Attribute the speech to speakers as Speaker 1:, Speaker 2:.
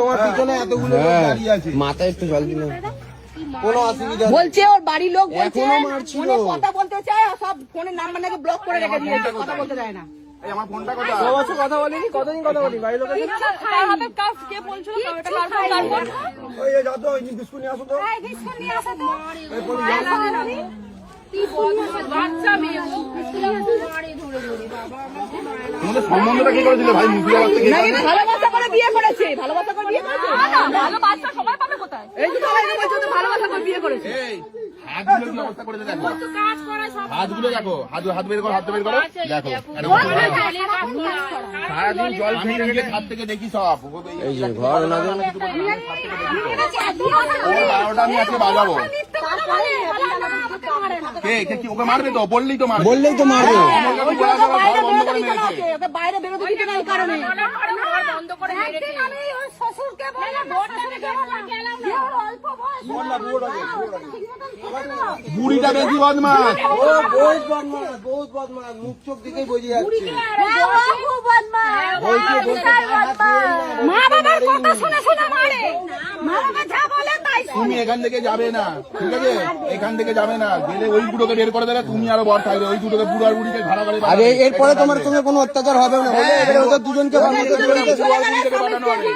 Speaker 1: তোমার পিছনে এতগুলো লোক দাঁড়িয়ে আছে, মাথায় একটু জল দিলে কোনো অসুবিধা নেই।
Speaker 2: বলছে ওর বাড়ির লোক বলছে
Speaker 1: এখনো মারছিল।
Speaker 2: ফোনে কথা বলতে চায়, সব ফোনের নাম্বার নাকি ব্লক করে রেখে দিয়েছে, কথা বলতে দেয় না।
Speaker 1: এই আমার ফোনটা কথা
Speaker 3: কথা বলিনি, কতদিন কথা বলি বাড়ির লোকের
Speaker 1: ওই যা তো ওই বিস্কুট নিয়ে আসো তো। তোমাদের সম্বন্ধটা কি করেছিল ভাই? মুর্শিদাবাদ থেকে
Speaker 2: নাকি ভালোবাসা করে বিয়ে করেছে, ভালোবাসা করে বিয়ে করেছে। ভালোবাসা সবাই পাবে কোথায়? এই তো সবাই বলছে তো ভালোবাসা করে বিয়ে করেছে।
Speaker 1: এই হাতগুলো কি অবস্থা করেছে দেখো, হাতগুলো দেখো, হাত বের করো, হাত বের করো, দেখো সারাদিন জল খেয়ে নিজের হাত থেকে দেখি সব। এই যে ঘর ওনাদের বারোটা আমি আজকে বাজাবো। কে কি ওকে মারবে তো? বললেই তো মারবে, বললেই তো মারবে।
Speaker 2: ওকে বাইরে বেরোতে দিতে না এই কারণে।
Speaker 1: বুড়িটা বেশি বদমাস,
Speaker 3: বহুত বদমাস, বহুত বদমাস, মুখ চোখ দিকেই বোঝা যাচ্ছে।
Speaker 2: মা বাবার কথা শুনে শুনে মারে, মা বাবা যা বলে তাই শোনে।
Speaker 1: তুমি এখান থেকে যাবে না, ঠিক আছে? এখান থেকে যাবে না, গেলে ওই দুটোকে বের করে দেবে, তুমি আরো বর থাকবে। ওই দুটোকে বুড়ো আর বুড়িকে ঘাড়া করে
Speaker 3: আরে এরপরে তোমার সঙ্গে কোনো অত্যাচার হবে না, হলে এবারে ওদের দুজনকে
Speaker 1: পাঠানো হবে।